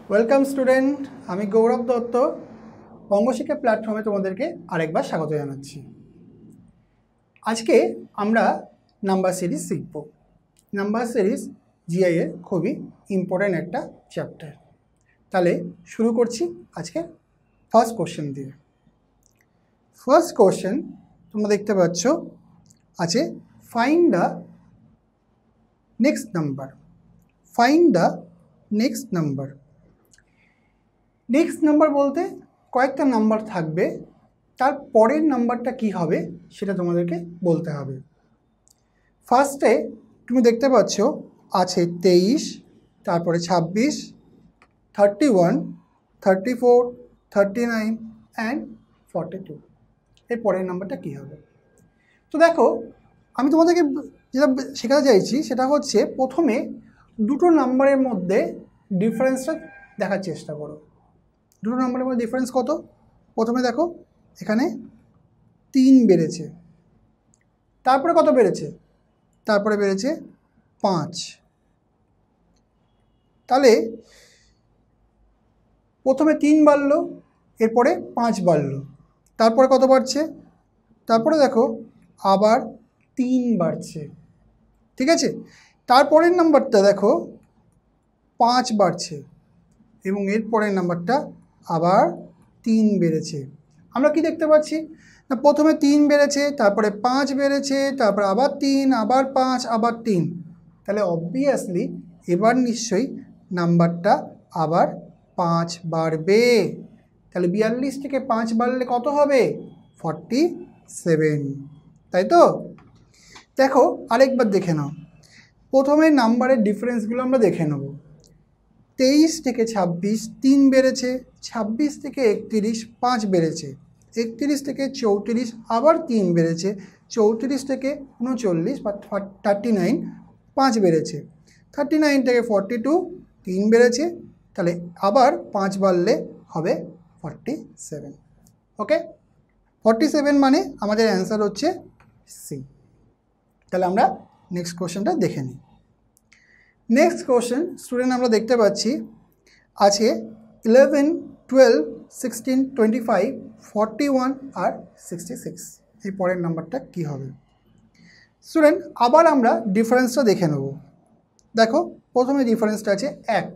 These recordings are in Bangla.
ওয়েলকাম স্টুডেন্ট, আমি গৌরব দত্ত বঙ্গশিক্ষা প্ল্যাটফর্মে তোমাদেরকে আরেকবার স্বাগত জানাচ্ছি। আজকে আমরা নাম্বার সিরিজ শিখব। নাম্বার সিরিজ জিআই এর খুবই ইম্পর্ট্যান্ট একটা চ্যাপ্টার। তাহলে শুরু করছি আজকে ফার্স্ট কোশ্চেন দিয়ে। ফার্স্ট কোশ্চেন তোমরা দেখতে পাচ্ছ আছে, find the next number. Find the next number. Next number বলতে কয়েকটা নাম্বার থাকবে, তার পরের নাম্বারটা কি হবে সেটা তোমাদেরকে বলতে হবে। ফার্স্টে তুমি দেখতে পাচ্ছ আছে 23, তারপরে 26, 31, 34, 39 অ্যান্ড 42। এর পরের নাম্বারটা কী হবে? তো দেখো, আমি তোমাদেরকে যেটা শেখাতে চাইছি সেটা হচ্ছে, প্রথমে দুটো নাম্বারের মধ্যে ডিফারেন্সটা দেখার চেষ্টা করো। দুটো নাম্বারের মধ্যে ডিফারেন্স কত? প্রথমে দেখো, এখানে 3 বেড়েছে, তারপরে কত বেড়েছে? তারপরে বেড়েছে 5। তাহলে প্রথমে 3 বাড়লো, এরপরে 5 বাড়লো, তারপরে কত বাড়ছে? তারপরে দেখো আবার 3 বাড়ছে। ঠিক আছে, তারপরের নাম্বারটা দেখো 5 বাড়ছে এবং এরপরের নাম্বারটা আবার 3 বেড়েছে। আমরা কি দেখতে পাচ্ছি না, প্রথমে 3 বেড়েছে, তারপরে 5 বেড়েছে, তারপরে আবার 3, আবার 5, আবার 3। তাহলে অবভিয়াসলি এবার নিশ্চয়ই নাম্বারটা আবার 5 বাড়বে। তাহলে 42 থেকে 5 বাড়লে কত হবে? 47, তাই তো? দেখো আরেকবার দেখে নাও, প্রথমে নাম্বারের ডিফারেন্সগুলো আমরা দেখে নেব। 23 থেকে 26 3 বেড়েছে, 26 থেকে 31 5 বেড়েছে, 31 থেকে 34 আবার 3 বেড়েছে, 34 থেকে 39 বা 39 5 বেড়েছে, 39 থেকে 42 3 বেড়েছে, তাহলে আবার 5 বাড়লে হবে 47। ওকে, 47 মানে আমাদের অ্যান্সার হচ্ছে সি। তাহলে আমরা নেক্সট কোশ্চেনটা দেখে নিই। নেক্সট কোশ্চেন স্টুডেন্ট আমরা দেখতে পাচ্ছি আছে 11, 12, 16, 25, 41 আর 66। এই পরের নাম্বারটা কি হবে? স্টুডেন্ট আবার আমরা ডিফারেন্সটা দেখে নেব। দেখো প্রথমে ডিফারেন্সটা আছে 1,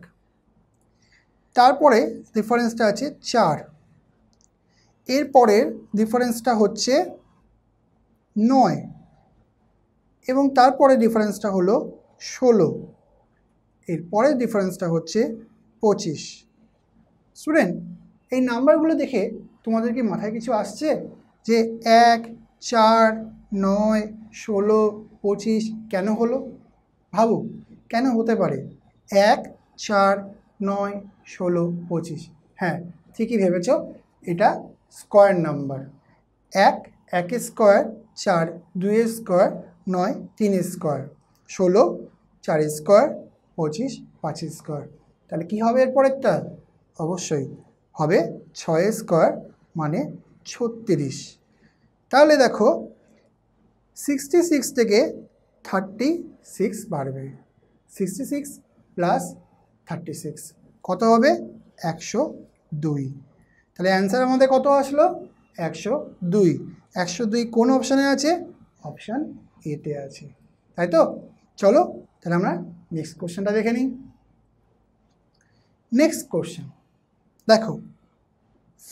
তারপরে ডিফারেন্সটা আছে 4, এরপরের ডিফারেন্সটা হচ্ছে 9 এবং তারপরে ডিফারেন্সটা হলো 16, এরপরের ডিফারেন্সটা হচ্ছে 25। স্টুডেন্ট এই নাম্বারগুলো দেখে তোমাদের কি মাথায় কিছু আসছে যে 1, 4, 9, 16, 25 কেন হলো? ভাবো কেন হতে পারে 1, 4, 9, 16, 25? হ্যাঁ, ঠিকই ভেবেছ, এটা square number. 1 1 square, 4 2 square, 9 3 square, 16 4 square, 25 5 square. তাহলে কি হবে এরপরেরটা? অবশ্যই হবে 6 স্কোয়ার মানে 36। তাহলে দেখো 66 থেকে 36 বাড়বে, 66 প্লাস 36 কত হবে? 102। তাহলে অ্যান্সার আমাদের কত আসলো? 102। 102 কোন অপশানে আছে? অপশান এতে আছে, তাই তো? চলো তাহলে আমরা নেক্সট কোশ্চেনটা দেখে নিই। নেক্সট কোশ্চেন দেখো,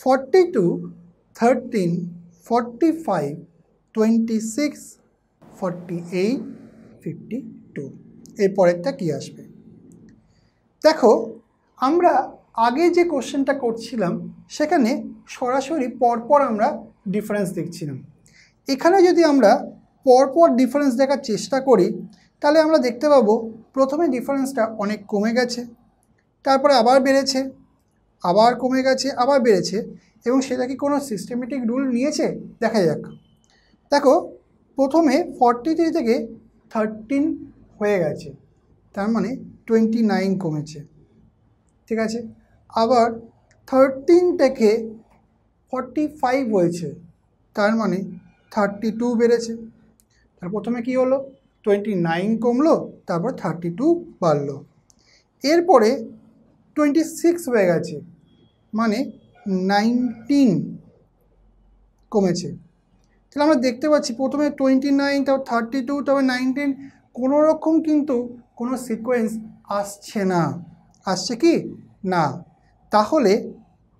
42, 13, 45, 26, 48, 52। এর পরেরটা কী আসবে? দেখো আমরা আগে যে কোশ্চেনটা করছিলাম সেখানে সরাসরি পরপর আমরা ডিফারেন্স দেখছিলাম। এখানে যদি আমরা পরপর ডিফারেন্স দেখার চেষ্টা করি তাহলে আমরা দেখতে পাবো প্রথমে ডিফারেন্সটা অনেক কমে গেছে, তারপরে আবার বেড়েছে, আবার কমে গেছে, আবার বেড়েছে, এবং সেটা কি কোনো সিস্টেমেটিক রুল নিয়েছে? দেখা যাক। দেখো প্রথমে 43 থেকে 13 হয়ে গেছে, তার মানে 29 কমেছে। ঠিক আছে, আবার 13 থেকে 45 হয়েছে, তার মানে 32 বেড়েছে। তার প্রথমে কি হলো? 29 কমলো, তারপর 32 বাড়লো। এরপরে 26 হয়ে গেছে, মানে 19 কমেছে। তাহলে আমরা দেখতে পাচ্ছি প্রথমে 29, তারপর 32, তারপর 19, কোনো রকম কিন্তু কোনো সিকোয়েন্স আসছে না। আসছে কি না? তাহলে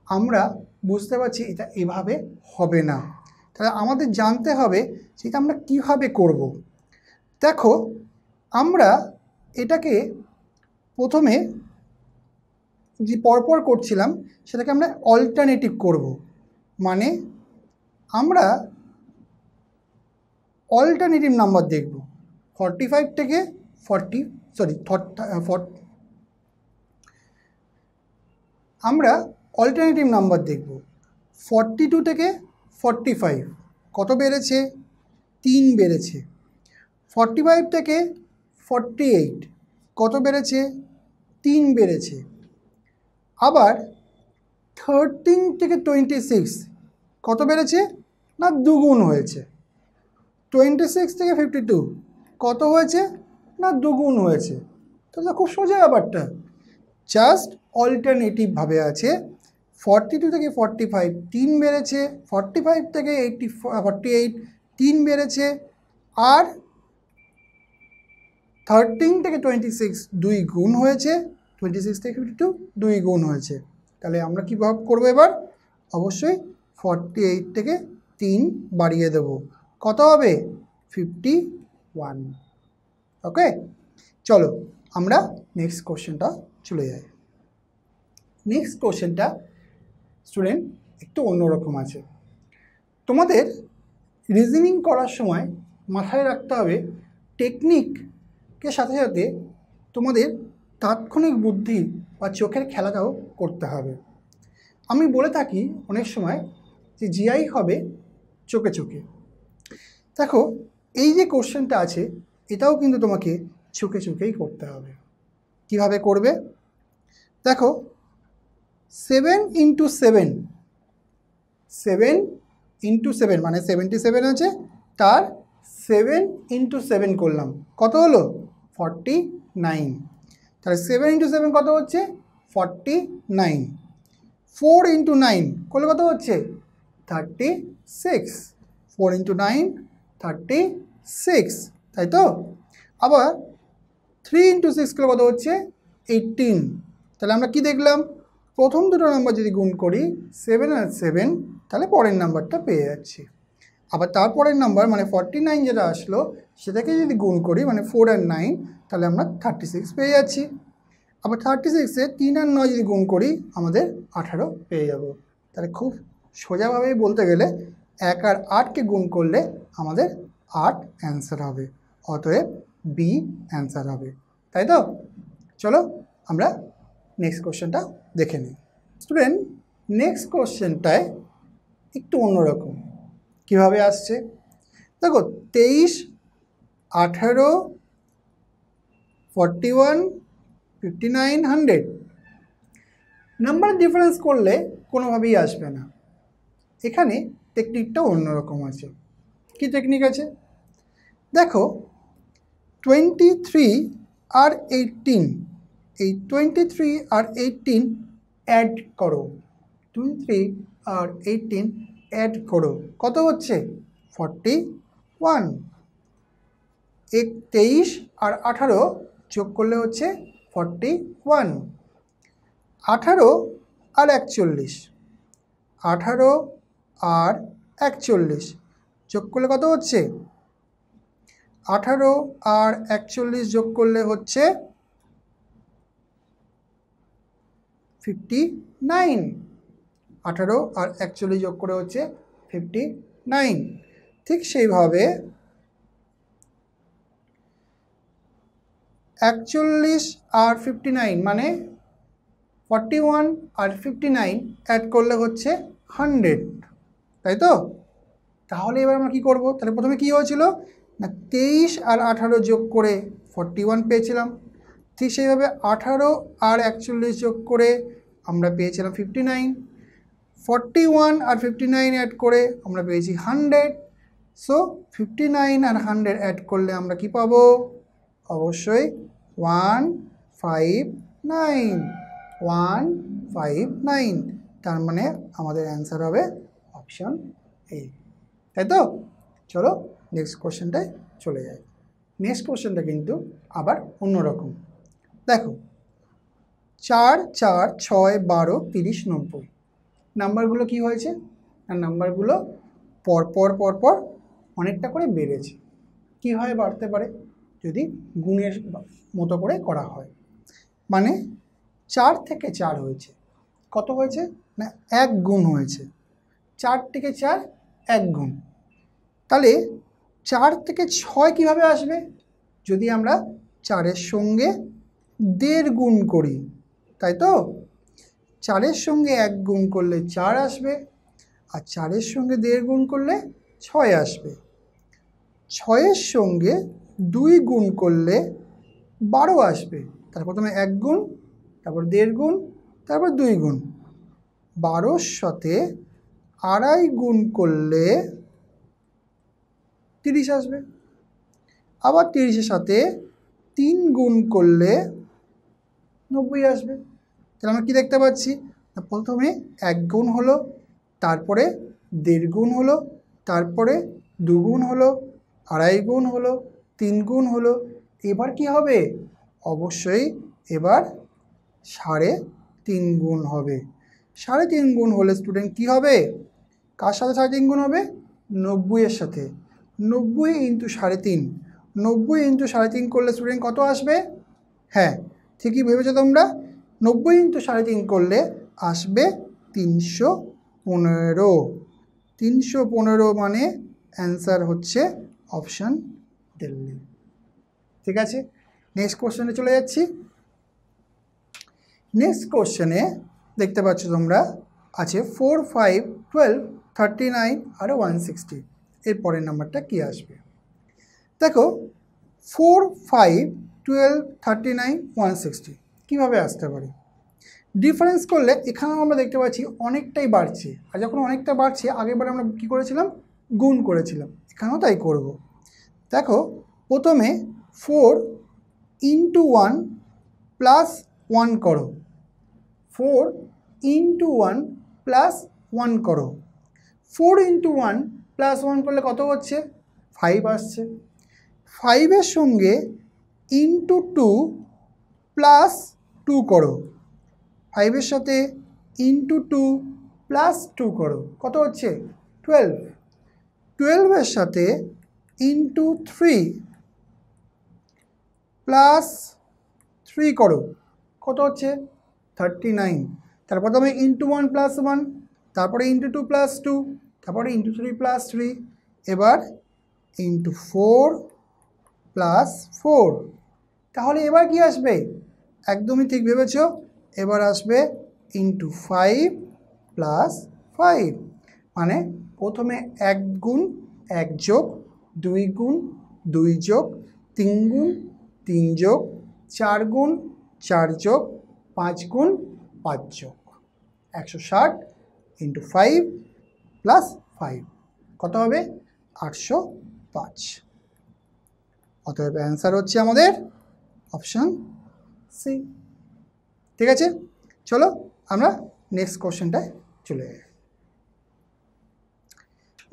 আমরা বুঝতে পারছি এটা এভাবে হবে না। তাহলে আমাদের জানতে হবে সেটা আমরা কিভাবে করব। দেখো, আমরা এটাকে প্রথমে যে পরপর করছিলাম সেটাকে আমরা অল্টারনেটিভ করব। মানে আমরা অল্টারনেটিভ নাম্বার দেখব। 45 থেকে 40, আমরা অল্টারনেটিভ নাম্বার দেখব। 42 থেকে 45 কত বেড়েছে? 3 বেড়েছে। 45 থেকে 48 কত বেড়েছে? 3 বেড়েছে। আবার 13 থেকে 26 কত বেড়েছে? না, দুগুণ হয়েছে। 26 থেকে 52 কত হয়েছে? না, দুগুণ হয়েছে। তাহলে খুব সোজা ব্যাপারটা, জাস্ট অল্টারনেটিভভাবে আছে। 42 থেকে 45 3 বেড়েছে, 45 থেকে 48 3 বেড়েছে, আর 13 থেকে 26 2 গুণ হয়েছে, 26 থেকে 52 2 গুণ হয়েছে। তাহলে আমরা কী ভাব করবো এবার? অবশ্যই 48 থেকে 3 বাড়িয়ে দেব। কত হবে? 51। ওকে, চলো আমরা নেক্সট কোশ্চেনটা চলে যাই। নেক্সট কোশ্চেনটা স্টুডেন্ট একটু অন্যরকম আছে। তোমাদের রিজনিং করার সময় মাথায় রাখতে হবে টেকনিকের সাথে সাথে তোমাদের তাৎক্ষণিক বুদ্ধি বা চোখের খেলাটাও করতে হবে। আমি বলে থাকি অনেক সময় যে জিআই হবে চোখে চোখে। দেখো, এই যে কোশ্চেনটা আছে এটাও কিন্তু তোমাকে চোখে চোখেই করতে হবে। কিভাবে করবে? দেখো, 7 ইন্টু 7, 7 ইন্টু 7 মানে 77 আছে, তার 7 ইন্টু 7 করলাম, কত হলো? 49। তাহলে 7 ইন্টু 7 কত হচ্ছে? 49। 4 ইন্টু 9 করলে কত হচ্ছে? 36। 4 ইন্টু 9 36, তাই তো? আবার 3 ইন্টু 6 করলে কত হচ্ছে? 18। তাহলে আমরা কি দেখলাম? প্রথম দুটো নাম্বার যদি গুণ করি 7 আর 7, তাহলে পরের নাম্বারটা পেয়ে যাচ্ছি। আবার তারপরের নাম্বার মানে 49 যেটা আসলো সেটাকে যদি গুণ করি মানে 4 আর 9, তাহলে আমরা 36 পেয়ে যাচ্ছি। আবার 36-এ 3 আর 9 যদি গুণ করি আমাদের 18 পেয়ে যাব। তাহলে খুব সোজাভাবেই বলতে গেলে 1 আর 8কে গুণ করলে আমাদের 8 অ্যান্সার হবে। অতএব বি অ্যান্সার হবে, তাই তো? চলো আমরা নেক্সট কোশ্চেনটা দেখে নিই। স্টুডেন্ট, নেক্সট কোশ্চেনটায় একটু অন্যরকম। কীভাবে আসছে দেখো, 23, 18, 41, 59, 100 নাম্বার ডিফারেন্স করলে কোনোভাবেই আসবে না। এখানে টেকনিকটা অন্যরকম আছে। কি টেকনিক আছে? দেখো, 23 আর 18, এই 23 আর 18 অ্যাড করো। 23 আর 18 অ্যাড করো, কত হচ্ছে? 41। 23 আর 18 যোগ করলে হচ্ছে 41। 18 আর 41, 18 আর 41 যোগ করলে কত হচ্ছে? 18 আর 41 যোগ করলে হচ্ছে 59। 18 আর 41 যোগ করে হচ্ছে 59। ঠিক সেইভাবে 41 আর 59 মানে 41 আর 59 অ্যাড করলে হচ্ছে 100, তাই তো? তাহলে এবার আমরা কী করব? তাহলে প্রথমে কী হয়েছিল না 23 আর 18 যোগ করে 41 পেয়েছিলাম। ঠিক সেইভাবে 18 আর 41 যোগ করে আমরা পেয়েছিলাম 59। 41 আর 59 অ্যাড করে আমরা পেয়েছি 100। সো 59 আর 100 অ্যাড করলে আমরা কি পাবো? অবশ্যই 159। 159, তার মানে আমাদের অ্যান্সার হবে অপশন এ, তাই তো? চলো নেক্সট কোশ্চেনটায় চলে যাই। নেক্সট কোশ্চেনটা কিন্তু আবার অন্যরকম। দেখো 4 4 6 12 30 90, নাম্বারগুলো কি হয়েছে? আর নাম্বারগুলো পরপর পরপর অনেকটা করে বেড়েছে। কীভাবে বাড়তে পারে? যদি গুণের মতো করে করা হয়, মানে 4 থেকে 4 হয়েছে, কত হয়েছে না 1 গুণ হয়েছে। 4 থেকে 4 1 গুণ, তাহলে 4 থেকে 6 কীভাবে আসবে? যদি আমরা 4-এর সঙ্গে 1.5 গুণ করি, তাই তো? 4-এর সঙ্গে 1 গুণ করলে 4 আসবে, আর 4-এর সঙ্গে 1.5 গুণ করলে 6 আসবে। 6-এর সঙ্গে 2 গুণ করলে 12 আসবে। তারপর প্রথমে 1 গুণ, তারপর 1.5 গুণ, তারপর 2 গুণ। 12-র সাথে 2.5 গুণ করলে 30 আসবে। আবার 30-এর সাথে 3 গুণ করলে 90 আসবে। তাহলে আমরা কী দেখতে পাচ্ছি? প্রথমে 1 গুণ হলো, তারপরে 1.5 গুণ হলো, তারপরে 2 গুণ হলো, 2.5 গুণ হলো, 3 গুণ হলো। এবার কি হবে? অবশ্যই এবার 3.5 গুণ হবে। 3.5 গুণ হলে স্টুডেন্ট কি হবে? কার সাথে 3.5 গুণ হবে? 90-এর সাথে। 90 ইন্টু 3.5, 90 ইন্টু 3.5 করলে স্টুডেন্ট কত আসবে? হ্যাঁ, ঠিকই ভেবেছো তোমরা। 90 ইন্টু 3.5 করলে আসবে 315। 315 মানে অ্যান্সার হচ্ছে অপশান দিল্লি। ঠিক আছে, নেক্সট কোশ্চেনে চলে যাচ্ছি। নেক্সট কোশ্চেনে দেখতে পাচ্ছ তোমরা আছে 4 5 12 39 আর 160। এর পরের নাম্বারটা কী আসবে? দেখো 4 5 12 39 160 কীভাবে আসতে পারে? ডিফারেন্স করলে এখানেও আমরা দেখতে পাচ্ছি অনেকটাই বাড়ছে, আর যখন অনেকটা বাড়ছে আগেরবার আমরা কী করেছিলাম? গুণ করেছিলাম। এখানেও তাই করব। দেখো প্রথমে 4 ইন্টু 1 প্লাস 1 করো, 4 ইন্টু 1 প্লাস 1 করো। 4 ইন্টু 1 প্লাস 1 করলে কত হচ্ছে? 5 আসছে। 5-এর সঙ্গে ইন্টু 2 প্লাস 2 করো, 5-এর সাথে ইন্টু 2 প্লাস 2 করো, কত হচ্ছে? 12। 12-এর সাথে ইন্টু 3 প্লাস 3 করো, কত হচ্ছে? 39। তারপর তুমি ইন্টু 1 প্লাস 1, তারপরে ইন্টু 2 প্লাস 2, তারপরে ইন্টু 3 প্লাস 3, এবার ইন্টু 4 প্লাস 4। তাহলে এবার কি আসবে? একদমই ঠিক ভেবেছ, এবার আসবে ইন্টু 5 প্লাস 5। মানে প্রথমে 1 গুণ 1 যোগ, 2 গুণ 2 যোগ, 3 গুণ 3 যোগ, 4 গুণ 4 যোগ, 5 গুণ 5 যোগ, 160 ইন্টু 5 প্লাস 5 কত হবে? 805। অতএব অ্যান্সার হচ্ছে আমাদের অপশান সি। ঠিক আছে, চলো আমরা নেক্সট কোশ্চেনটায় চলে যাই।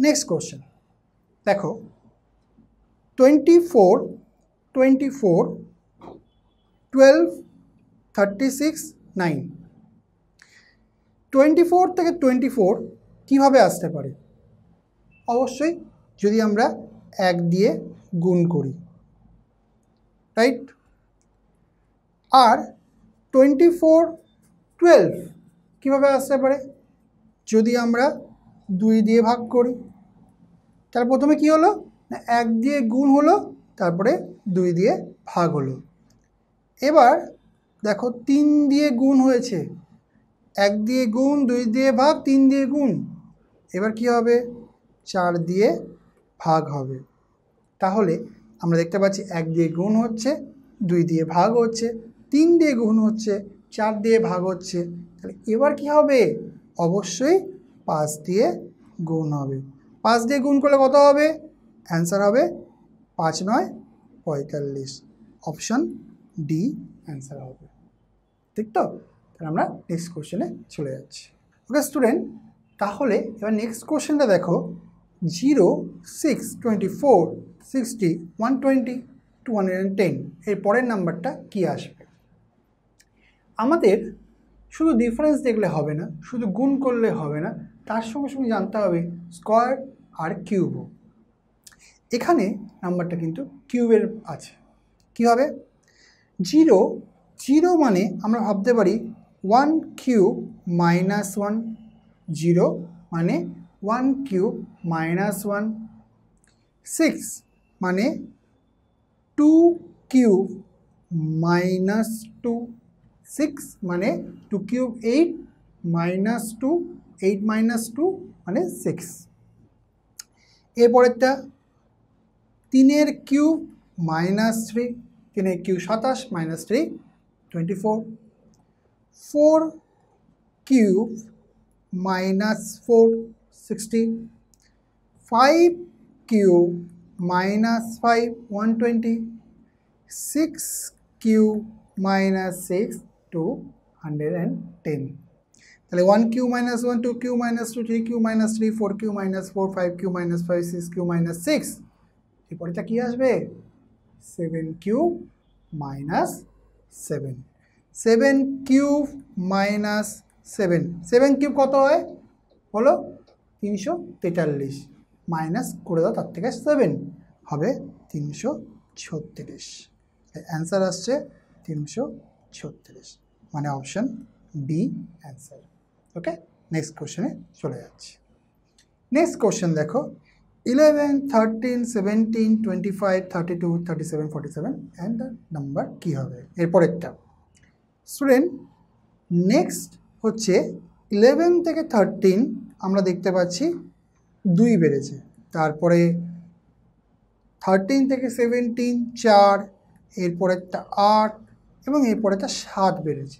নেক্সট কোশ্চেন দেখো 24 24 12 36 9। 24 থেকে 24 কীভাবে আসতে পারে? অবশ্যই যদি আমরা 1 দিয়ে গুণ করি, রাইট? আর 24 12 কীভাবে আসতে পারে? যদি আমরা 2 দিয়ে ভাগ করি। তার প্রথমে কি হলো না 1 দিয়ে গুণ হলো, তারপরে 2 দিয়ে ভাগ হলো। এবার দেখো 3 দিয়ে গুণ হয়েছে, 1 দিয়ে গুণ, 2 দিয়ে ভাগ, 3 দিয়ে গুণ। এবার কি হবে? 4 দিয়ে ভাগ হবে। তাহলে আমরা দেখতে পাচ্ছি 1 দিয়ে গুণ হচ্ছে, 2 দিয়ে ভাগ হচ্ছে, 3 দিয়ে গুণ হচ্ছে, 4 দিয়ে ভাগ হচ্ছে। তাহলে এবার কি হবে? অবশ্যই 5 দিয়ে গুণ হবে। 5 দিয়ে গুণ করলে কত হবে? অ্যান্সার হবে 5 9 45। অপশান ডি অ্যান্সার হবে। ঠিক তো? তাহলে আমরা নেক্সট কোশ্চেনে চলে যাচ্ছি। ওকে স্টুডেন্ট, তাহলে এবার নেক্সট কোশ্চেনটা দেখো, 0, 6, 24, 60, 120, 210 এর পরের নাম্বারটা কী আসবে? আমাদের শুধু ডিফারেন্স দেখলে হবে না, শুধু গুণ করলে হবে না, তার সঙ্গে সঙ্গে জানতে হবে স্কোয়ার আর কিউবও। এখানে নাম্বারটা কিন্তু কিউবের আছে। কী হবে? 0, 0 মানে আমরা ভাবতে পারি 1 কিউব মাইনাস 1, 0 মানে 1 কিউব মাইনাস 1, 6 মানে 2 কিউব মাইনাস 2, 6 মানে 2 কিউব 8 মাইনাস 2, 8 মাইনাস 2 মানে 6। এরপরেরটা 3 cube minus 3, 3 cube 27 minus 3 24, 4 cube minus 4 60, 5 cube minus 5 120, 6 cube minus 6 210। তাহলে 1 cube minus 1, 2 cube minus 2, 3 cube minus 3, 4 cube minus 4, 5 cube minus 5, 6 cube minus 6। এরপরেটা কী আসবে? 7 cube minus 7, 7 cube minus 7, 7 cube কত হয় বলো? 343, মাইনাস করে দাও তার থেকে 7 হবে 336। অ্যান্সার আসছে 336, মানে অপশান বি অ্যান্সার। ওকে, নেক্সট কোশ্চেনে চলে যাচ্ছি। নেক্সট কোশ্চেন দেখো, 11, 13, 17, 25, 32, 37, 47 অ্যান্ড দ্য নাম্বার কী হবে এরপরেরটা? স্টুডেন্ট, নেক্সট হচ্ছে 11 থেকে 13 আমরা দেখতে পাচ্ছি 2 বেড়েছে, তারপরে 13 থেকে 17 4, এরপরেরটা 8 এবং এরপরেরটা 7 বেড়েছে।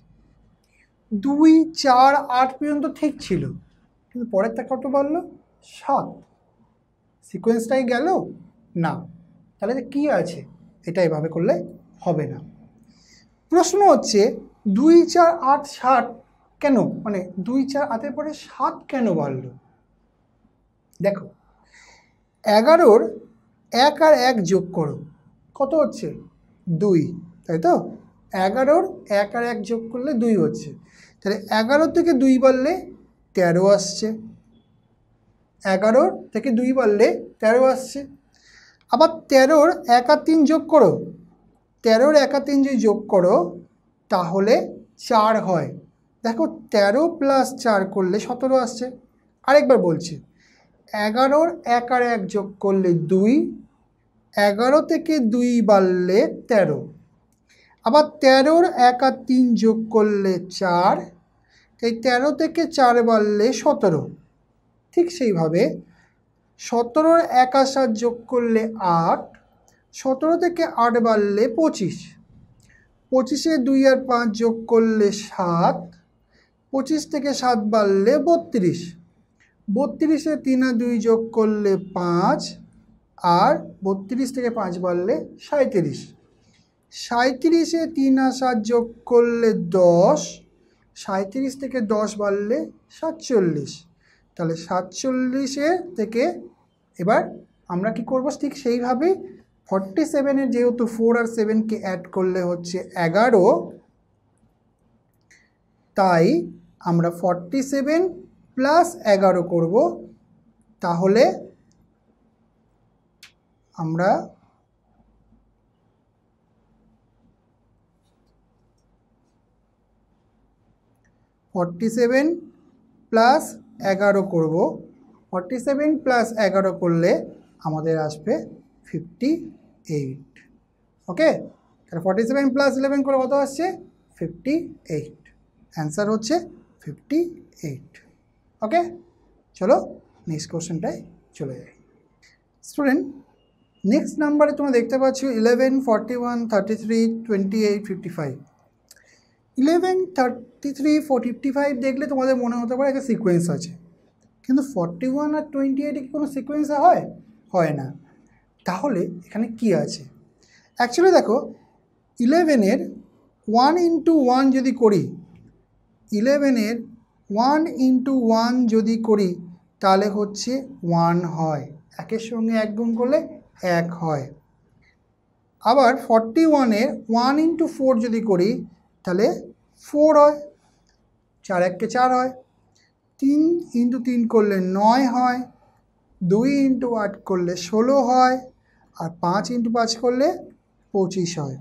2, 4, 8 পর্যন্ত ঠিক ছিল, কিন্তু পরেরটা কত বাড়লো? 7। সিকোয়েন্সটাই গেল না, তাহলে কী আছে? এটা এভাবে করলে হবে না। প্রশ্ন হচ্ছে 2, 4, 8, 7 কেন, মানে 2, 4, 8-এর পরে 7 কেন বাড়লো? দেখো, 11-র 1 আর 1 যোগ করো, কত হচ্ছে? 2, তাই তো? 11-র 1 আর 1 যোগ করলে 2 হচ্ছে, তাহলে 11 থেকে 2 বাড়লে 13 আসছে, 11 থেকে 2 বাড়লে 13 আসছে। আবার 13-র 1 আর 3 যোগ করো, 13-র 1 আর 3 যদি যোগ করো তাহলে 4 হয়। দেখো 13 প্লাস 4 করলে 17 আসছে। আরেকবার বলছি, 11-র 1 আর 1 যোগ করলে 2, 11 থেকে 2 বাড়লে 13, আবার 13-র 1 আর 3 যোগ করলে 4, এই 13 থেকে 4 বাড়লে 17। ঠিক সেইভাবে 17-র 1 আর 7 যোগ করলে 8, 17 থেকে 8 বাড়লে 25, 25-এ 2 আর 5 যোগ করলে 7, 25 থেকে 7 বাড়লে 32, 32-এ 3 আর 2 যোগ করলে 5, আর 32 থেকে 5 বাড়লে 37, 37-এ 3 আর 7 যোগ করলে 10, 37 থেকে 10 বাড়লে 47। তাহলে 47-এ থেকে এবার আমরা কি করব? ঠিক সেইভাবেই 47-এর যেহেতু 4 আর 7কে অ্যাড করলে হচ্ছে 11, তাই আমরা 47 প্লাস 11 করব। তাহলে আমরা (47 প্লাস 11 করব। 47 প্লাস 11 করলে আমাদের আসবে 58। ওকে, তাহলে 47 প্লাস 11 করে কত আসছে? 58। অ্যান্সার হচ্ছে 58। ওকে, চলো নেক্সট কোশ্চেনটায় চলে যাই। স্টুডেন্ট, নেক্সট নাম্বারে তোমরা দেখতে পাচ্ছ 11, 41, 33, 28, 55। 11, 33, 55 দেখলে তোমাদের মনে হতে পারে একটা সিকোয়েন্স আছে, কিন্তু 41 আর 28 কি কোনো সিকোয়েন্স হয় না। তাহলে এখানে কি আছে? অ্যাকচুয়ালি দেখো, 11-এর 1 × 1 যদি করি 11-এর 1 ইন্টু 1 যদি করি তাহলে হচ্ছে 1 হয়, একের সঙ্গে 1 গুণ করলে 1 হয়। আবার 41-এর 1 ইন্টু 4 যদি করি তাহলে 4 হয়, 4 1-কে 4 হয়। 3 ইন্টু 3 করলে 9 হয়, 2 ইন্টু 8 করলে 16 হয়, আর 5 ইন্টু 5 করলে 25 হয়।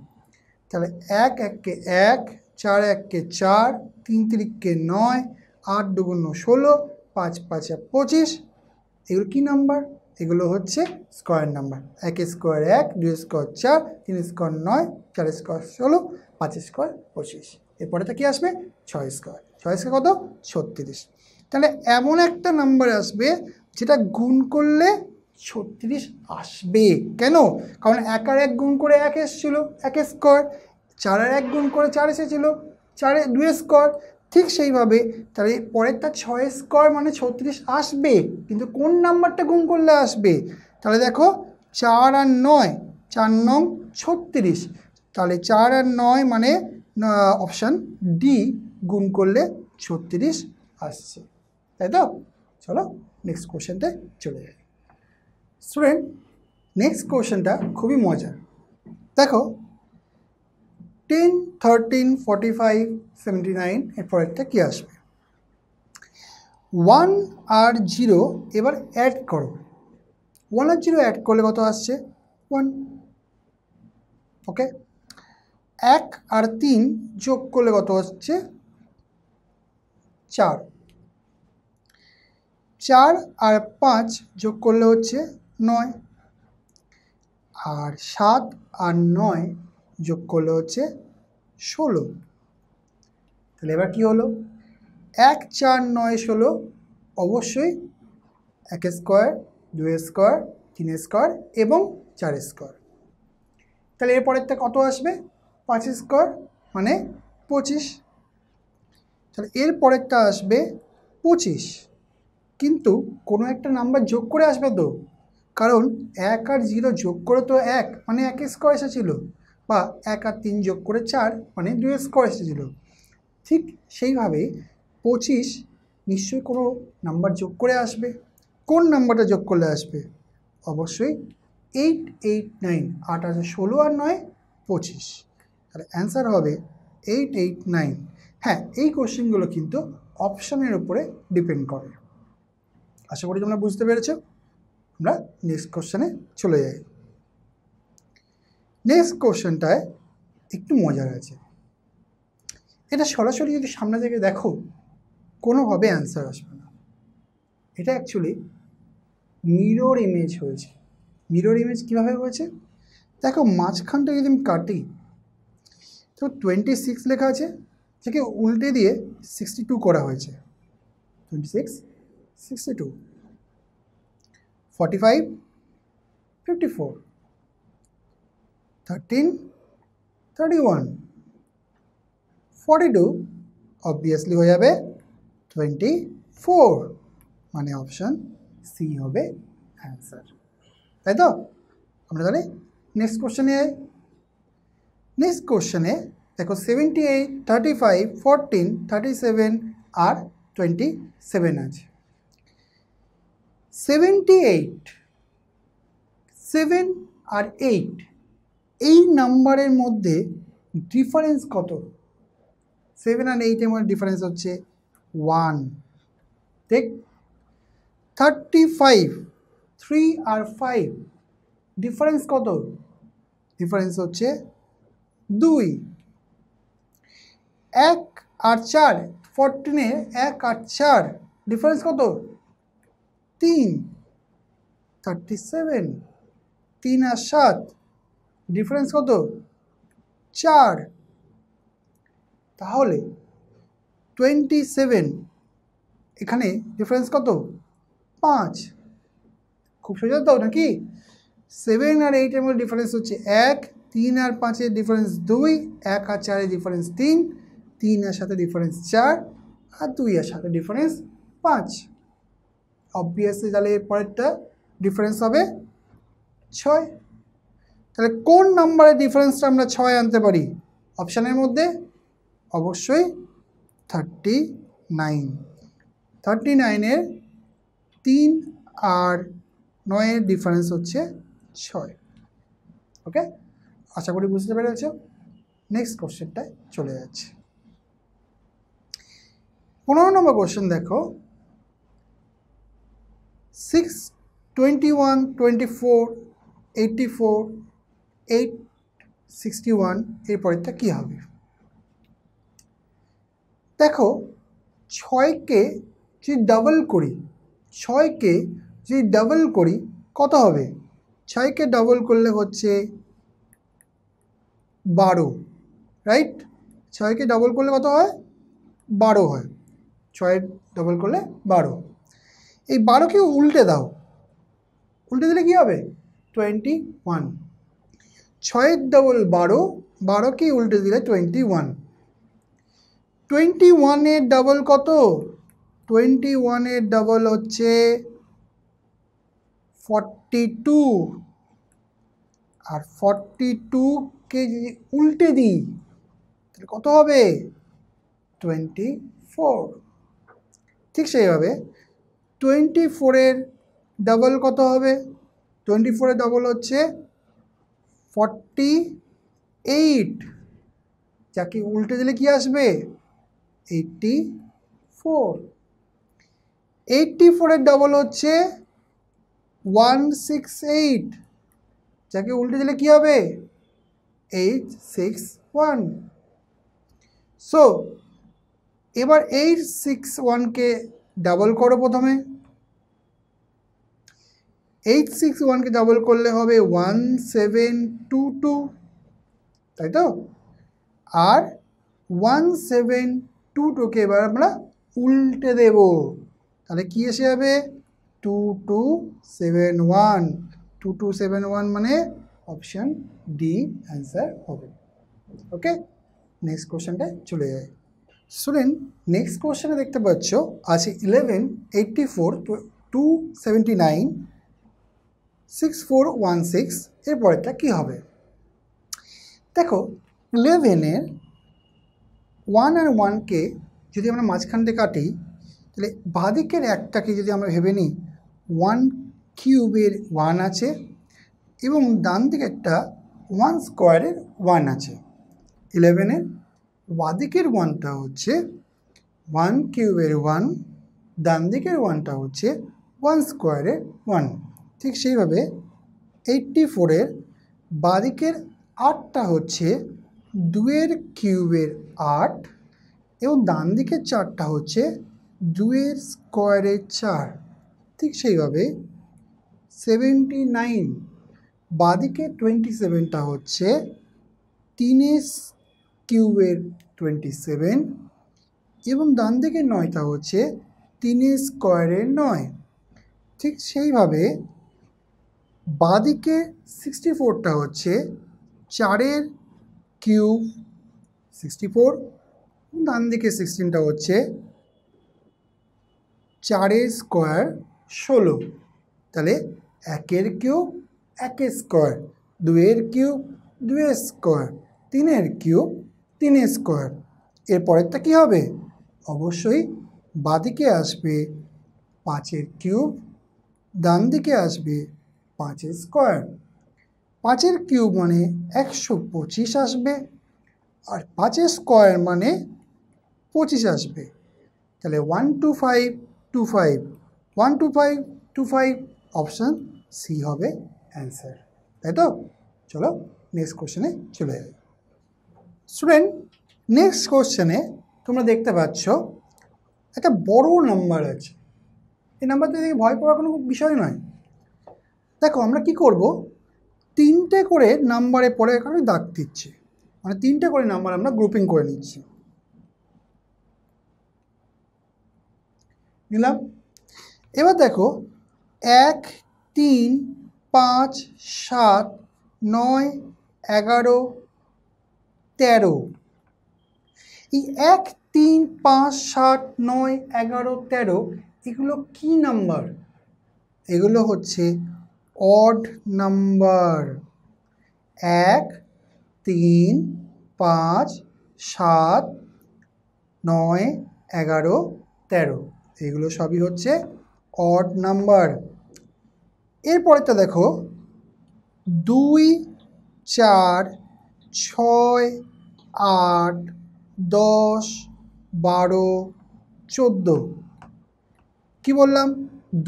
তাহলে 1 1-কে 1, 4 1-কে 4, 3 3-কে 9, 8 2 16, 5 5 25। এগুলো কি নাম্বার? এগুলো হচ্ছে square number. 1 square 1, 2 square 4, 3 square 9, 4 square 16, 5 square 25। এরপরেটা কি আসবে? 6 স্কোয়ার। 6 স্কোয়ার কত? 36। তাহলে এমন একটা নাম্বার আসবে যেটা গুণ করলে 36 আসবে। কেন? কারণ 1 আর 1 গুণ করে 1 এসেছিলো, 1 স্কোয়ার। 4 আর 1 গুণ করে 4 এসেছিলো, 4 2 স্কোয়ার। ঠিক সেইভাবে তাহলে পরেরটা 6 স্কোয়ার মানে 36 আসবে, কিন্তু কোন নাম্বারটা গুণ করলে আসবে? তাহলে দেখো 4 আর 9, 4 9 36। তাহলে 4 আর 9 মানে অপশান ডি, গুণ করলে 36 আসছে, তাই তো? চলো নেক্সট কোশ্চেনতে চলে যাই। স্টুডেন্ট, নেক্সট কোশ্চেনটা খুবই মজার। দেখো 10 13 45 79 এরপরেরটা কি আসবে? 1 আর 0 এবার অ্যাড করো। 1 আর 0 অ্যাড করলে কত আসছে? 1। ওকে, 1 আর 3 যোগ করলে কত হচ্ছে? 4। 4 আর 5 যোগ করলে হচ্ছে 9, আর 7 আর 9 যোগ করলে হচ্ছে 16। তাহলে এবার কি হলো? 1 4 9 16, অবশ্যই 1 স্কোয়ার 2 স্কোয়ার 3 স্কোয়ার এবং 4 স্কোয়ার। তাহলে এরপরেরটা কত আসবে? 5 স্কোয়ার মানে 25। তাহলে এরপরেরটা আসবে 25, কিন্তু কোনো একটা নাম্বার যোগ করে আসবে তো, কারণ 1 আর 0 যোগ করে তো 1 মানে 1 স্কোয়ার এসেছিলো, বা 1 আর 3 যোগ করে 4 মানে 2 স্কোয়ার এসেছিলো। ঠিক সেইভাবে 25 নিশ্চয়ই কোনো নাম্বার যোগ করে আসবে। কোন নাম্বারটা যোগ করলে আসবে? অবশ্যই 8 8 9, 8 আছে 16 আর 9 25। তাহলে অ্যান্সার হবে 8 8 9। হ্যাঁ, এই কোশ্চেনগুলো কিন্তু অপশানের উপরে ডিপেন্ড করে। আশা করি তোমরা বুঝতে পেরেছো। আমরা নেক্সট কোশ্চেনে চলে যাই। নেক্সট কোশ্চেনটায় একটু মজার আছে। এটা সরাসরি যদি সামনে থেকে দেখো কোনোভাবে অ্যান্সার আসবে না। এটা অ্যাকচুয়ালি মিরর ইমেজ হয়েছে। মিরর ইমেজ কীভাবে হয়েছে? দেখো মাঝখানটা যদি আমি কাটি তো 26 লেখা আছে, যাকে উল্টে দিয়ে 62 করা হয়েছে। 26 62, 45 54, 13 31, 42 অবভিয়াসলি হয়ে যাবে 24, মানে অপশান সি হবে অ্যান্সার, তাই তো? আমরা তাহলে নেক্সট কোশ্চেনে যাই। নেক্সট কোশ্চেনে দেখো 78 35 14 37 আর 27 আছে। 78 7 আর 8 এই নাম্বারের মধ্যে ডিফারেন্স কত? 7 আর 8 এর মধ্যে ডিফারেন্স হচ্ছে 1, ঠিক? 35 3 আর 5 ডিফারেন্স কত? ডিফারেন্স হচ্ছে 2। 1 আর 4 14-এ 1 আর 4 ডিফারেন্স কত? 3। 37 3 আর 7 ডিফারেন্স কত? 4। তাহলে 27 এখানে ডিফারেন্স কত? 5। খুব সোজা তো নাকি? 7 আর 8 এর মধ্যে ডিফারেন্স হচ্ছে 1, 3 আর 5-এর ডিফারেন্স 2, 1 আর 4-এর ডিফারেন্স 3, 3 আর 7-এর ডিফারেন্স 4, আর 2 আর 7-এর ডিফারেন্স 5। অবভিয়াসলি তাহলে এর পরেরটা ডিফারেন্স হবে 6। তাহলে কোন নাম্বারের ডিফারেন্সটা আমরা 6 আনতে পারি অপশানের মধ্যে? অবশ্যই 39। 39-এর 3 আর 9-এর ডিফারেন্স হচ্ছে 6। ওকে, আশা করি বুঝতে পেরেছ। নেক্সট কোশ্চেনটায় চলে যাচ্ছে। 15 নম্বর কোশ্চেন দেখো, 6, 21, 24, 84, 8, 61 এর পরেরটা কী হবে? দেখো, 6কে যদি ডাবল করি, 6কে যদি ডাবল করি কত হবে? 6কে ডাবল করলে হচ্ছে 12, রাইট? 6কে ডাবল করলে কত হয়? 12 হয়। 6 ডাবল করলে 12। এই 12কে উল্টে দাও, উল্টে দিলে কী হবে? 21। 6 ডাবল 12, 12কে উল্টে দিলে 21। 21-এর ডাবল কত? 21-এর ডাবল হচ্ছে 42। আর 42কে যদি উল্টে দিই তাহলে কত হবে? 24। ঠিক সেইভাবে 24-এর ডাবল কত হবে? 24-এর ডাবল হচ্ছে 48, যাকে উল্টে দিলে কি আসবে? 84। 84-এর ডাবল হচ্ছে 168, যাকে উল্টে দিলে কি হবে? 861। সো এবার 861কে ডাবল করো প্রথমে। 861কে ডাবল করলে হবে 1722, তাই তো? আর 1722কে এবার আমরা উল্টে দেব, তাহলে কি এসে যাবে? 2271। 2271 মানে অপশান ডি অ্যান্সার হবে। ওকে, নেক্সট কোশ্চেনটায় চলে যায়। স্টুডেন্ট, নেক্সট কোশ্চেনে দেখতে পাচ্ছ আছে 11, 84, 279, 6416 এর পরেরটা কী হবে? দেখো, 11-এর 1 আর 1কে যদি আমরা মাঝখানটা কাটি তাহলে বাঁদিকের একটাকে যদি আমরা ভেবে নিই 1 কিউবের 1 আছে এবং ডান দিকেরটা 1 স্কোয়ারের 1 আছে। 11-এর বাঁদিকের 1টা হচ্ছে 1 কিউবের 1, ডান দিকের 1টা হচ্ছে 1 স্কোয়ারের 1। ঠিক সেইভাবে 84-এর বাঁদিকের 8টা হচ্ছে 2 কিউবের 8 এবং ডান দিকের 4টা হচ্ছে 2 স্কোয়ারের 4। ঠিক সেইভাবে 79 বাঁদিকে 27টা হচ্ছে 3 কিউবের 27 এবং ডান দিকের 9টা হচ্ছে 3 স্কোয়ারের 9। ঠিক সেইভাবে বাঁদিকে 64টা হচ্ছে 4 কিউব 64, ডান দিকে 16টা হচ্ছে 4 স্কোয়ার 16। তাহলে 1 cube 1 square, 2 cube 2 square, 3 cube 3 square. এর পরেরটা কী হবে? অবশ্যই বাঁদিকে আসবে 5 কিউব, ডান দিকে আসবে 5 স্কোয়ার। 5 কিউব মানে 125 আসবে, আর 5 স্কোয়ার মানে 25 আসবে। তাহলে 12525, 12525 অপশান সি হবে অ্যান্সার, তাই তো? চলো নেক্সট কোশ্চেনে চলে যাই। স্টুডেন্ট, নেক্সট কোশ্চেনে তোমরা দেখতে পাচ্ছ একটা বড় নাম্বার আছে। এই নাম্বারটা দেখে ভয় পাওয়ার কোনো বিষয় নয়। দেখো, আমরা কি করব, 3টে করে নাম্বারে পরে এখানে দাগ দিচ্ছি, মানে 3টে করে নাম্বার আমরা গ্রুপিং করে নিচ্ছি। নিলাম। এবার দেখো 1, 3, 5, 7, 9, 11, 13। এই 1, 3, 5, 7, 9, 11, 13 এগুলো কি নাম্বার? এগুলো হচ্ছে অড নাম্বার। 1, 3, 5, 7, 9, 11, 13 এগুলো সবই হচ্ছে অড নাম্বার। এরপরেরটা দেখো 2, 4, 6, 8, 10, 12, 14 কি বললাম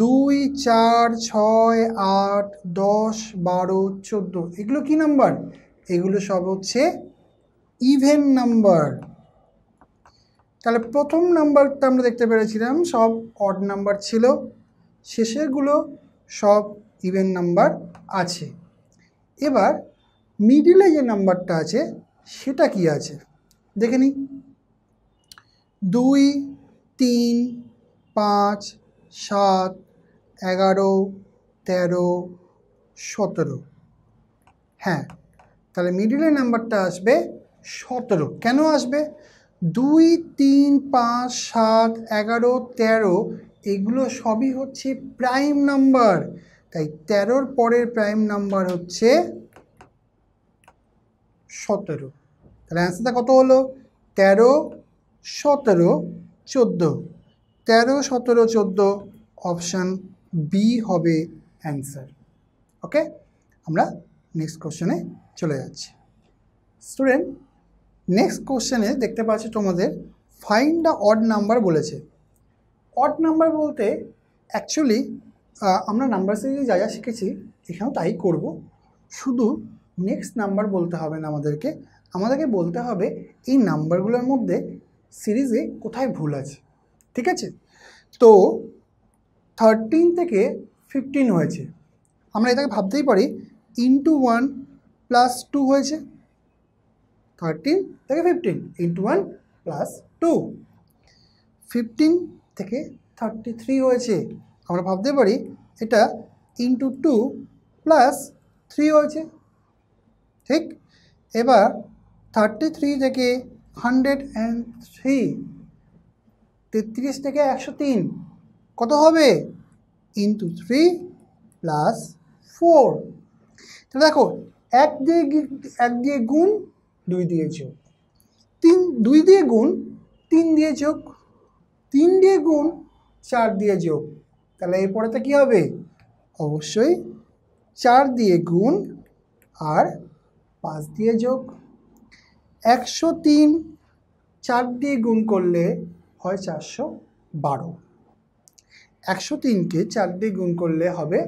2, 4, 6, 8, 10, 12, 14 এগুলো কি নাম্বার? এগুলো সব হচ্ছে ইভেন নাম্বার। তাহলে প্রথম নাম্বারটা আমরা দেখতে পেরেছিলাম সব অড নাম্বার ছিল, শেষেরগুলো সব ইভেন নাম্বার আছে। এবার মিডিলে যে নাম্বারটা আছে সেটা কি আছে দেখে নিই। 2, 3, 5, 7, 11, 13, 17 হ্যাঁ, তাহলে মিডিলের নাম্বারটা আসবে 17। কেন আসবে? 2, 3, 5, 7, 11, 13 এগুলো সবই হচ্ছে প্রাইম নাম্বার, তাই 13-র পরের প্রাইম নাম্বার হচ্ছে 17। তাহলে অ্যান্সারটা কত হলো? 13, 17, 14। 13, 17, 14 অপশান বি হবে অ্যান্সার। ওকে, আমরা নেক্সট কোশ্চেনে চলে যাচ্ছি। স্টুডেন্ট, নেক্সট কোশ্চেনে দেখতে পাচ্ছি তোমাদের ফাইন্ড দ্য অড নাম্বার বলেছে। অড নাম্বার বলতে অ্যাকচুয়ালি আমরা নাম্বার সিরিজে যা যা শিখেছি এখানেও তাই করব, শুধু নেক্সট নাম্বার বলতে হবে না, আমাদেরকে বলতে হবে এই নাম্বারগুলোর মধ্যে সিরিজে কোথায় ভুল আছে। ঠিক আছে, তো 13 থেকে 15 হয়েছে, আমরা এটাকে ভাবতেই পারি ইন্টু 1 প্লাস 2 হয়েছে। 13 থেকে 15 ইন্টু 1 প্লাস 2। 15 থেকে 33 হয়েছে, আমরা ভাবতে পারি এটা ইন্টু 2 প্লাস 3 হয়েছে। ঠিক, এবার 33 থেকে 103, 33 থেকে 103 কত হবে? Into 3 plus 4। তো দেখো 1 দিয়ে গুণ 2 দিয়ে যোগ, 2 দিয়ে গুণ 3 দিয়ে যোগ, 3 দিয়ে গুণ 4 দিয়ে যোগ, তাহলে এরপরেতে কী হবে? অবশ্যই 4 দিয়ে গুণ আর 5 দিয়ে যোগ। 103 4 দিয়ে গুণ করলে হয় 412। 103কে 4 দিয়ে গুণ করলে হবে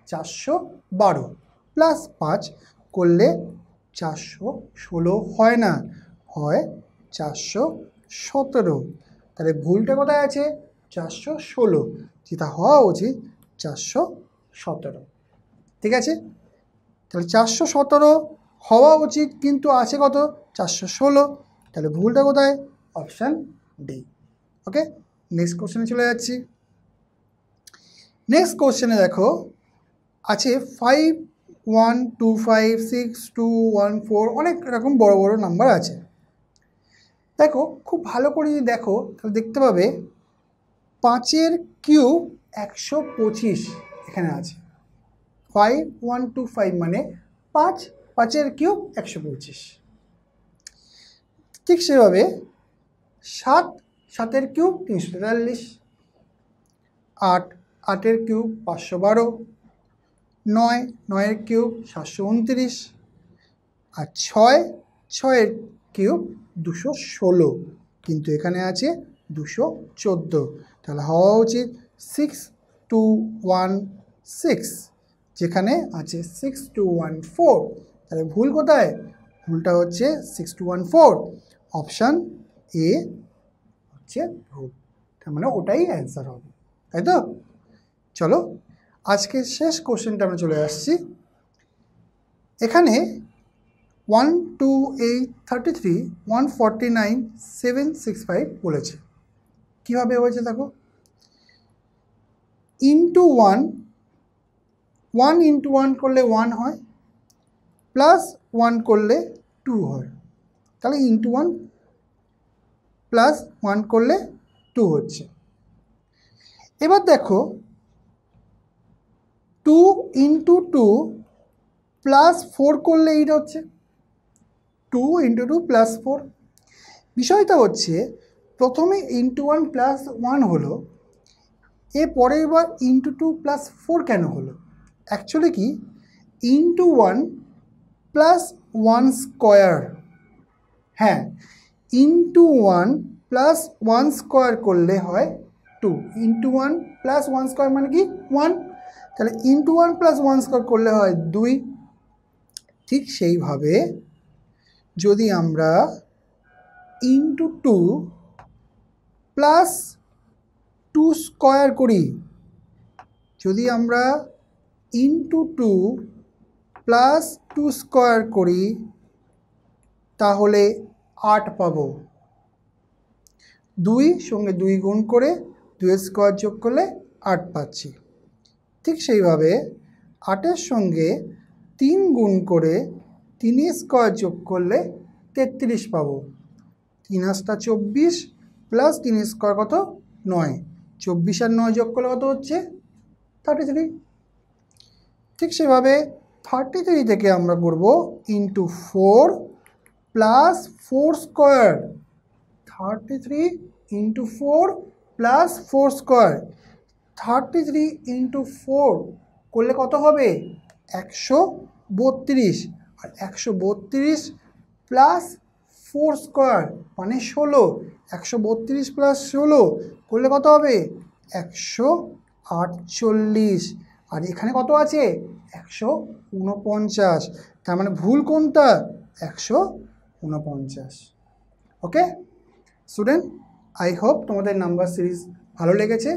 412, প্লাস 5 করলে 416 হয় না, হয় 417। তাহলে ভুলটা কোথায় আছে? 416, যেটা হওয়া উচিত 417। ঠিক আছে, তাহলে 417 হওয়া উচিত কিন্তু আছে কত? 416। তাহলে ভুলটা কোথায়? Option D. ওকে, নেক্সট কোশ্চেনে চলে যাচ্ছি। নেক্সট কোশ্চেনে দেখো আছে 5, 1, 2, 5, 6, 2, 1, 4 অনেক রকম বড় বড় নাম্বার আছে। দেখো খুব ভালো করে যদি দেখো তাহলে দেখতে পাবে 5-এর কিউব 125 এখানে আছে। 5, 1, 2, 5 মানে 5, 5-এর কিউব 125। ঠিক সেভাবে 7, 7-এর কিউব 343, 8, 8-এর কিউব 512, 9, 9-এর কিউব 729 আর 6, 6-এর কিউব 216, কিন্তু এখানে আছে 214। তাহলে হওয়া উচিত 6216, যেখানে আছে 6214। তাহলে ভুল কোথায়? ভুলটা হচ্ছে 6214, অপশান এ হচ্ছে ভুল, তার মানে ওটাই অ্যান্সার হবে, তাই তো? চলো আজকে শেষ কোশ্চেনটা আমরা চলে আসছি। এখানে 1, 2, 8, 33, 149, 765 বলেছে। কীভাবে হয়েছে দেখো, ইন্টু 1, 1 ইন্টু 1 করলে 1 হয়, প্লাস 1 করলে 2 হয়, তাহলে ইন্টু 1 প্লাস 1 করলে 2 হচ্ছে। এবার দেখো 2 ইন্টু 2 প্লাস 4 করলে 8 হচ্ছে, 2 ইন্টু 2 প্লাস 4। বিষয়টা হচ্ছে প্রথমে ইন্টু 1 প্লাস 1 হলো, এ পরের বার ইন্টু 2 প্লাস 4 কেন হলো? অ্যাকচুয়ালি কি ইন্টু 1 প্লাস 1 স্কোয়ার, হ্যাঁ ইন্টু 1 প্লাস 1 স্কোয়ার করলে হয় 2, ইন্টু 1 প্লাস 1 স্কোয়ার মানে কি 1, তাহলে ইন্টু 1 প্লাস 1 স্কোয়ার করলে হয় 2। ঠিক সেইভাবে যদি আমরা ইন্টু 2 প্লাস 2 স্কোয়ার করি, যদি আমরা ইন্টু 2 প্লাস 2 স্কোয়ার করি তাহলে 8 পাবো। 2 সঙ্গে 2 গুণ করে 2 স্কোয়ার যোগ করলে 8 পাচ্ছি। ঠিক সেইভাবে 8-এর সঙ্গে 3 গুণ করে 3 স্কোয়ার যোগ করলে 33 পাবো। 3 8 24 প্লাস 3 স্কোয়ার কত 9, 24 আর 9 যোগ করলে কত হচ্ছে 33। ঠিক সেভাবে 33 থেকে আমরা করব into 4 plus 4 square, 33 into 4 plus 4 square, 33 into 4 করলে কত হবে 132, আর 132 প্লাস 4 স্কোয়ার মানে 16, 132 প্লাস 16 করলে কত হবে 148, আর এখানে কত আছে 149, তার মানে ভুল কোনটা 149। ওকে স্টুডেন্ট, আই হোপ তোমাদের নাম্বার সিরিজ ভালো লেগেছে।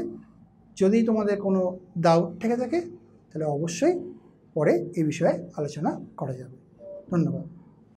যদি তোমাদের কোনো ডাউট থেকে থাকে তাহলে অবশ্যই পরে এই বিষয়ে আলোচনা করা যাবে। ধন্যবাদ।